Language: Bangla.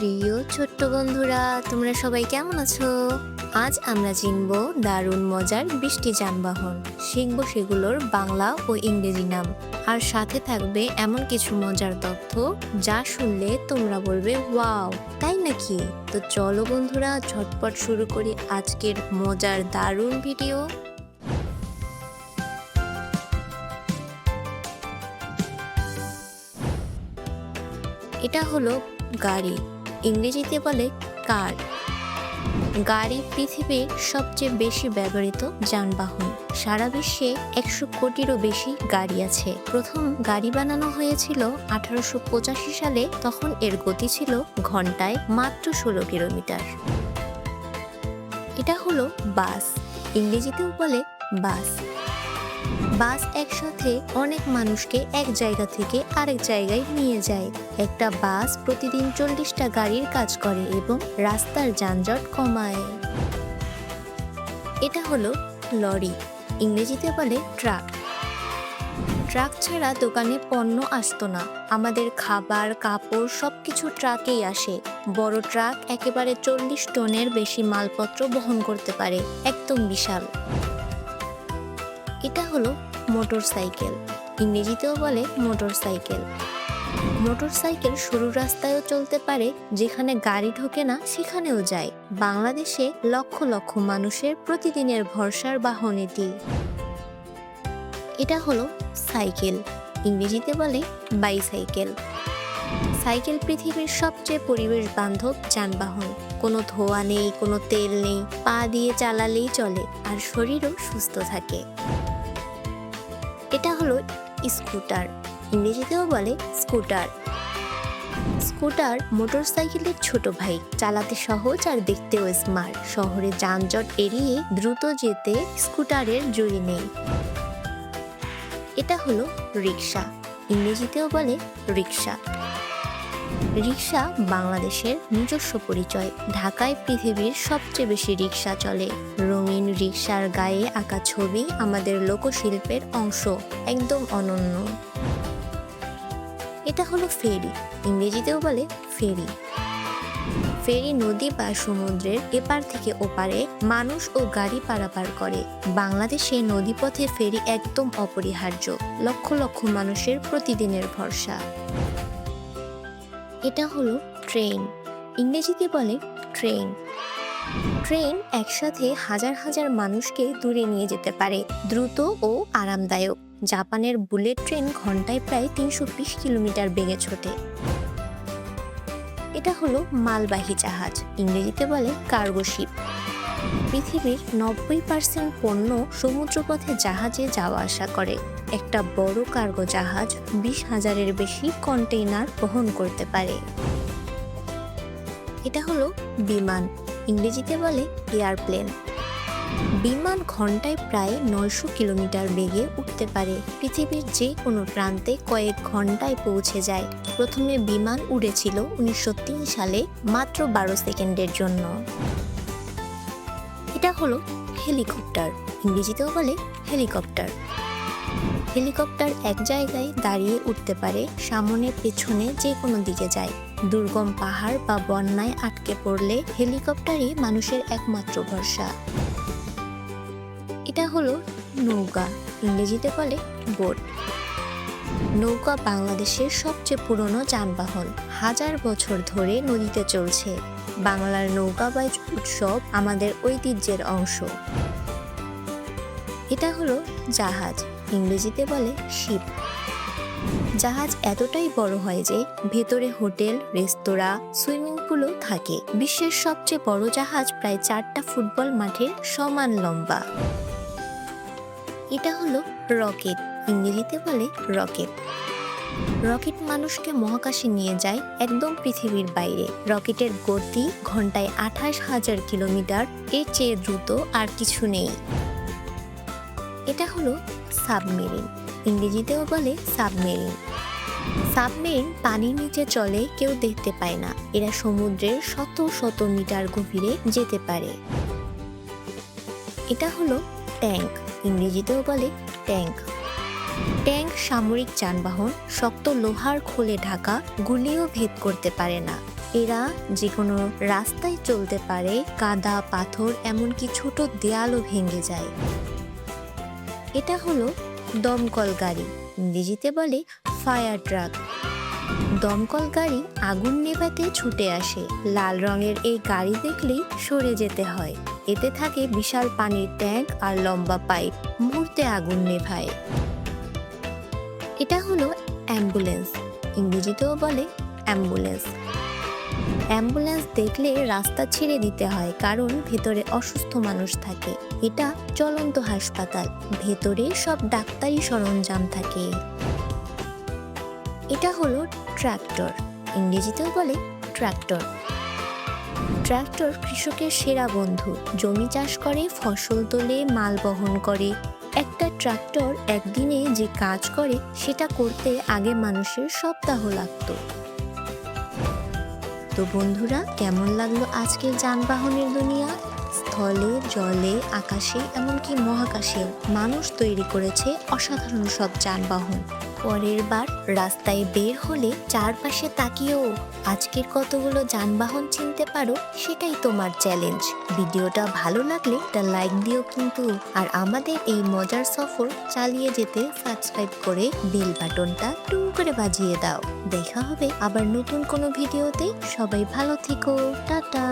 প্রিয় ছোট্ট বন্ধুরা, তোমরা সবাই কেমন আছো? আজ আমরা চিনব দারুণ মজার 20টি যানবাহন, শিখব সেগুলোর বাংলা ও ইংরেজি নাম, আর সাথে থাকবে এমন কিছু মজার তথ্য যা শুনলে তোমরা বলবে ওয়াও, তাই নাকি? তো চলো বন্ধুরা, ঝটপট শুরু করি আজকের মজার দারুণ ভিডিও। এটা হলো গাড়ি, ইংরেজিতে বলে কার। গাড়ি পৃথিবীর সবচেয়ে বেশি ব্যবহৃত যানবাহন। সারা বিশ্বে 100 কোটিরও বেশি গাড়ি আছে। প্রথম গাড়ি বানানো হয়েছিল 1885 সালে। তখন এর গতি ছিল ঘন্টায় মাত্র 16 কিলোমিটার। এটা হলো বাস, ইংরেজিতেও বলে বাস। বাস একসাথে অনেক মানুষকে এক জায়গা থেকে আরেক জায়গায় নিয়ে যায়। একটা বাস প্রতিদিন 40টা গাড়ির কাজ করে এবং রাস্তার যানজট কমায়। এটা হলো লরি, ইংরেজিতে বলে ট্রাক। ট্রাক ছাড়া দোকানে পণ্য আসতো না। আমাদের খাবার, কাপড় সবকিছু ট্রাকেই আসে। বড় ট্রাক একেবারে 40 টনের বেশি মালপত্র বহন করতে পারে, একদম বিশাল। এটা হলো মোটরসাইকেল, ইংরেজিতেও বলে মোটরসাইকেল। মোটরসাইকেল সরু রাস্তায়ও চলতে পারে, যেখানে গাড়ি ঢোকে না সেখানেও যায়। বাংলাদেশে লক্ষ লক্ষ মানুষের প্রতিদিনের ভরসার বাহন এটি। এটা হলো সাইকেল, ইংরেজিতে বলে বাইসাইকেল। সাইকেল পৃথিবীর সবচেয়ে পরিবেশ বান্ধব যানবাহন। কোনো ধোঁয়া নেই, কোনো তেল নেই, পা দিয়ে চালালেই চলে, আর শরীরও সুস্থ থাকে। এটা হলো স্কুটার, ইংরেজিতেও বলে স্কুটার। স্কুটার মোটরসাইকেলের ছোট ভাই, চালাতে সহজ আর দেখতেও স্মার্ট। শহরে যানজট এড়িয়ে দ্রুত যেতে স্কুটারের জুড়ি নেই। এটা হলো রিক্সা, ইংরেজিতেও বলে রিক্সা। রিক্সা বাংলাদেশের নিজস্ব পরিচয়। ঢাকায় পৃথিবীর সবচেয়ে বেশি রিক্সা চলে। রঙিন রিক্সার গায়ে আঁকা ছবি আমাদের লোকশিল্পের অংশ, একদম অনন্য। এটা হলো ফেরি, ইংরেজিতেও বলে ফেরি। ফেরি নদী বা সমুদ্রের এপার থেকে ওপারে মানুষ ও গাড়ি পারাপার করে। বাংলাদেশে নদীপথে ফেরি একদম অপরিহার্য, লক্ষ লক্ষ মানুষের প্রতিদিনের ভরসা। এটা হলো ট্রেন, ইংরেজিতে বলে ট্রেন। ট্রেন একসাথে হাজার হাজার মানুষকে দূরে নিয়ে যেতে পারে, দ্রুত ও আরামদায়ক। জাপানের বুলেট ট্রেন ঘন্টায় প্রায় 320 কিলোমিটার বেগে ছোটে। এটা হলো মালবাহী জাহাজ, ইংরেজিতে বলে কার্গো শিপ। পৃথিবীর 90% পণ্য সমুদ্রপথে জাহাজে যাওয়া আসা করে। একটা বড় কার্গো জাহাজ 20,000-এর বেশি কন্টেইনার বহন করতে পারে। এটা হলো বিমান, ইংরেজিতে বলে এয়ারপ্লেন। বিমান ঘন্টায় প্রায় 900 কিলোমিটার বেগে উঠতে পারে। পৃথিবীর যে কোনো প্রান্তে কয়েক ঘন্টায় পৌঁছে যায়। প্রথমে বিমান উড়েছিল 1903 সালে, মাত্র 12 সেকেন্ডের জন্য। এটা হলো হেলিকপ্টার, ইংরেজিতেও বলে হেলিকপ্টার। হেলিকপ্টার এক জায়গায় দাঁড়িয়ে উঠতে পারে, সামনে পেছনে যে কোনো দিকে যায়। দুর্গম পাহাড় বা বন্যায় আটকে পড়লে হেলিকপ্টারই মানুষের একমাত্র ভরসা। এটা হলো নৌকা, ইংরেজিতে বলে বোট। নৌকা বাংলাদেশের সবচেয়ে পুরনো যানবাহন। হাজার বছর ধরে নদীতে চলছে। বাংলার নৌকাবাজ উৎসব আমাদের ঐতিহ্যের অংশ। এটা হলো জাহাজ, ইংরেজিতে বলে শিপ। জাহাজ এতটাই বড় হয় যে ভেতরে হোটেল, রেস্তোরাঁ, সুইমিং পুলও থাকে। বিশ্বের সবচেয়ে বড় জাহাজ প্রায় 4টা ফুটবল মাঠের সমান লম্বা। এটা হলো রকেট, ইংরেজিতে বলে রকেট। রকেট মানুষকে মহাকাশে নিয়ে যায়, একদম পৃথিবীর বাইরে। রকেটের গতি ঘন্টায় 28,000 কিলোমিটার, এর চেয়ে দ্রুত আর কিছু নেই। এটা হলো সাবমেরিন, ইংরেজিতেও বলে সাবমেরিন। সাবমেরিন পানির নিচে চলে, কেউ দেখতে পায় না। এরা সমুদ্রের শত শত মিটার গভীরে যেতে পারে। এটা হলো ট্যাঙ্ক, ইংরেজিতেও বলে ট্যাঙ্ক। ট্যাঙ্ক সামরিক যানবাহন, শক্ত লোহার খোলে ঢাকা, গুলিও ভেদ করতে পারে না। এরা যে কোনো রাস্তায় চলতে পারে, কাদা পাথর এমনকি ছোট দেয়ালও ভেঙে যায়। এটা হলো দমকল গাড়ি, ইংরেজিতে বলে ফায়ার ট্রাক। দমকল গাড়ি আগুন নেভাতে ছুটে আসে। লাল রঙের এই গাড়ি দেখলেই সরে যেতে হয়। এতে থাকে বিশাল পানির ট্যাঙ্ক আর লম্বা পাইপ, মুহূর্তে আগুন নেভায়। এটা হলো অ্যাম্বুলেন্স, ইংরেজিতেও বলে অ্যাম্বুলেন্স। অ্যাম্বুলেন্স দেখলে রাস্তা ছেড়ে দিতে হয়, কারণ ভেতরে অসুস্থ মানুষ থাকে। এটা চলন্ত হাসপাতাল, ভেতরে সব ডাক্তারি সরঞ্জাম থাকে। এটা হলো ট্রাক্টর, ইংরেজিতেও বলে ট্রাক্টর। ট্রাক্টর কৃষকের সেরা বন্ধু, জমি চাষ করে, ফসল তোলে, মাল বহন করে। একটা ট্রাক্টর একদিনে যে কাজ করে সেটা করতে আগে মানুষের সপ্তাহ লাগতো। তো বন্ধুরা, কেমন লাগলো আজকের যানবাহনের দুনিয়া? স্থলে, জলে, আকাশে এমনকি মহাকাশে মানুষ তৈরি করেছে অসাধারণ সব যানবাহন। পরের বার রাস্তায় বের হলে চারপাশে তাকিয়েও আজকের কতগুলো যানবাহন চিনতে পারো, সেটাই তোমার চ্যালেঞ্জ। ভিডিওটা ভালো লাগলে একটা লাইক দিও কিন্তু, আর আমাদের এই মজার সফর চালিয়ে যেতে সাবস্ক্রাইব করে বেল বাটনটা টুং করে বাজিয়ে দাও। দেখা হবে আবার নতুন কোনো ভিডিওতে। সবাই ভালো থেকো, টাটা।